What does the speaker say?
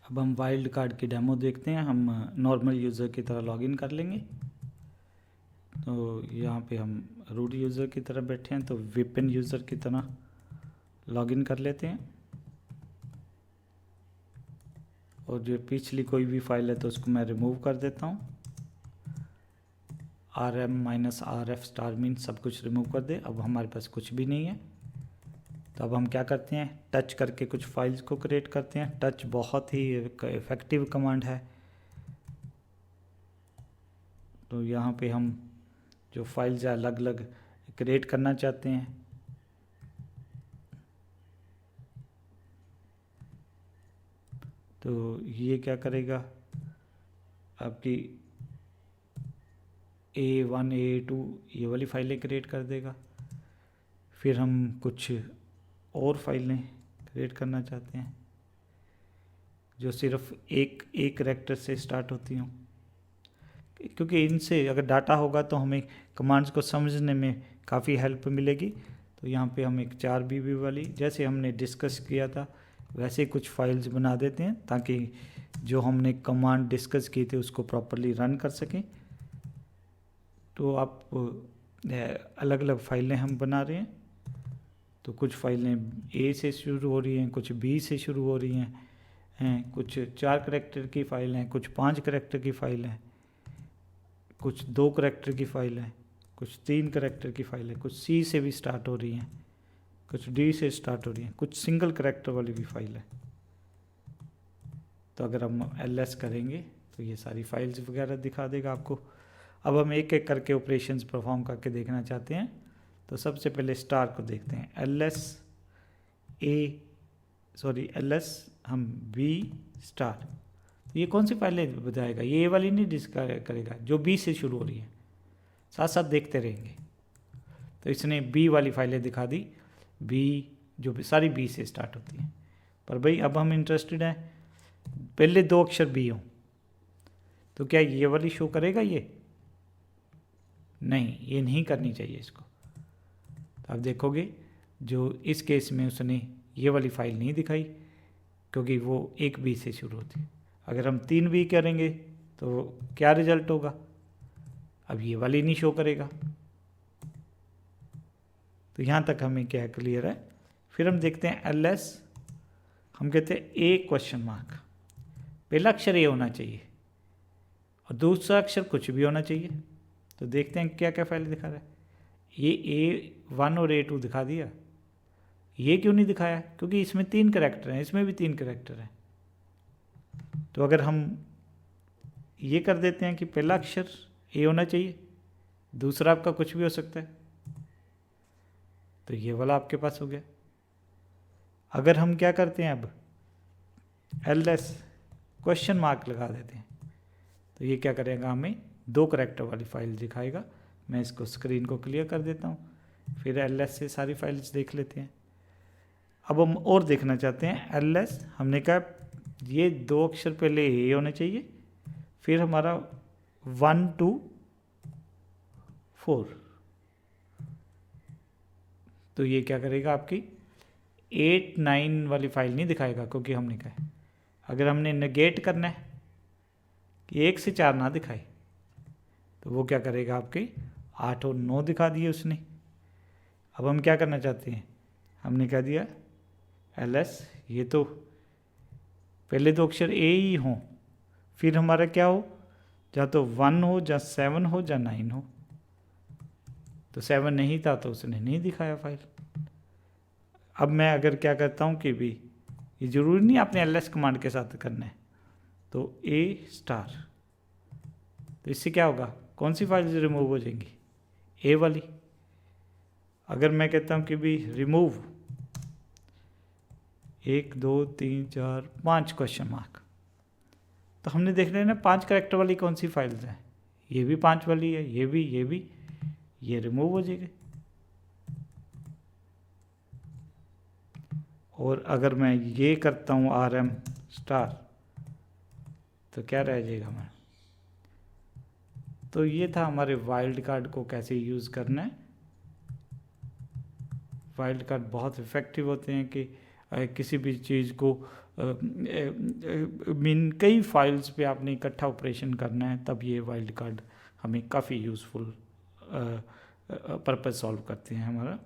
अब हम wild card की डेमो देखते हैं। हम नॉर्मल यूज़र की तरह लॉगिन कर लेंगे। तो यहाँ पे हम रूट यूज़र की तरह बैठे हैं, तो विपिन यूज़र की तरह लॉगिन कर लेते हैं। और जो पिछली कोई भी फाइल है तो उसको मैं रिमूव कर देता हूँ। rm-rf स्टार मीन सब कुछ रिमूव कर दे। अब हमारे पास कुछ भी नहीं है। तो अब हम क्या करते हैं, टच करके कुछ फाइल्स को क्रिएट करते हैं। टच बहुत ही इफ़ेक्टिव कमांड है। तो यहाँ पे हम जो फाइल्स अलग अलग क्रिएट करना चाहते हैं, तो ये क्या करेगा, आपकी A1 A2 ये वाली फाइलें क्रिएट कर देगा। फिर हम कुछ और फाइलें क्रिएट करना चाहते हैं जो सिर्फ एक कैरेक्टर से स्टार्ट होती हों, क्योंकि इनसे अगर डाटा होगा तो हमें कमांड्स को समझने में काफ़ी हेल्प मिलेगी। तो यहाँ पे हम एक 4 BB वाली, जैसे हमने डिस्कस किया था वैसे कुछ फाइल्स बना देते हैं ताकि जो हमने कमांड डिस्कस की थी उसको प्रॉपरली रन कर सकें। तो आप अलग अलग फाइलें हम बना रहे हैं। तो कुछ फाइलें A से शुरू हो रही हैं, कुछ B से शुरू हो रही हैं, कुछ 4 करैक्टर की फाइल हैं, कुछ 5 करैक्टर की फाइल हैं, कुछ 2 करैक्टर की फाइल है, कुछ 3 करैक्टर की फाइल है, कुछ C से भी स्टार्ट हो रही हैं, कुछ D से स्टार्ट हो रही हैं, कुछ सिंगल करैक्टर वाली भी फाइल है। तो अगर हम ls करेंगे तो ये सारी फाइल्स वगैरह दिखा देगा आपको। अब हम एक एक करके ऑपरेशंस परफॉर्म करके देखना चाहते हैं। तो सबसे पहले स्टार को देखते हैं। ls हम B स्टार, ये कौन सी फाइलें बताएगा, ये वाली नहीं डिस्कस करेगा, जो B से शुरू हो रही है। साथ साथ देखते रहेंगे। तो इसने B वाली फाइलें दिखा दी, B जो सारी B से स्टार्ट होती हैं। पर भाई अब हम इंटरेस्टेड हैं पहले 2 अक्षर B हों, तो क्या ये वाली शो करेगा? ये नहीं, ये नहीं करनी चाहिए इसको। तो आप देखोगे जो इस केस में उसने ये वाली फाइल नहीं दिखाई क्योंकि वो एक B से शुरू होती है। अगर हम 3 B करेंगे तो क्या रिजल्ट होगा, अब ये वाली नहीं शो करेगा। तो यहाँ तक हमें क्या क्लियर है। फिर हम देखते हैं ls, हम कहते हैं A?, पहला अक्षर A होना चाहिए और दूसरा अक्षर कुछ भी होना चाहिए। तो देखते हैं क्या क्या फाइल दिखा रहा है। ये A1 और A2 दिखा दिया, ये क्यों नहीं दिखाया? क्योंकि इसमें 3 करैक्टर हैं, इसमें भी 3 करैक्टर हैं। तो अगर हम ये कर देते हैं कि पहला अक्षर A होना चाहिए, दूसरा आपका कुछ भी हो सकता है, तो ये वाला आपके पास हो गया। अगर हम क्या करते हैं, अब ls ? लगा देते हैं, तो ये क्या करेगा, हमें 2 करैक्टर वाली फाइल दिखाएगा। मैं इसको स्क्रीन को क्लियर कर देता हूँ, फिर ls से सारी फाइल्स देख लेते हैं। अब हम और देखना चाहते हैं ls, हमने कहा ये 2 अक्षर पहले A होने चाहिए, फिर हमारा 1 to 4, तो ये क्या करेगा, आपकी 8 9 वाली फाइल नहीं दिखाएगा क्योंकि हमने कहा अगर हमने नेगेट करना है कि 1 से 4 ना दिखाए तो वो क्या करेगा, आपके 8 और 9 दिखा दिए उसने। अब हम क्या करना चाहते हैं, हमने कह दिया ls ये तो पहले 2 अक्षर A ही हों, फिर हमारा क्या हो, या तो 1 हो, या 7 हो, या 9 हो। तो 7 नहीं था तो उसने नहीं दिखाया फाइल। अब मैं अगर क्या करता हूँ कि भी ये ज़रूरी नहीं आपने ls कमांड के साथ करना है, तो A*, तो इससे क्या होगा, कौन सी फाइल रिमूव हो जाएंगी, A वाली। अगर मैं कहता हूँ कि भी रिमूव 1 2 3 4 5 ? तो हमने देख रहे हैं ना 5 करैक्टर वाली कौन सी फाइल्स हैं, ये भी 5 वाली है, ये भी, ये रिमूव हो जाएगी। और अगर मैं ये करता हूँ rm*, तो क्या रह जाएगा हमारा। तो ये था हमारे वाइल्ड कार्ड को कैसे यूज़ करना है। वाइल्ड कार्ड बहुत इफ़ेक्टिव होते हैं कि किसी भी चीज़ को मीन कई फाइल्स पे आपने इकट्ठा ऑपरेशन करना है, तब ये वाइल्ड कार्ड हमें काफ़ी यूज़फुल पर्पस सॉल्व करते हैं हमारा।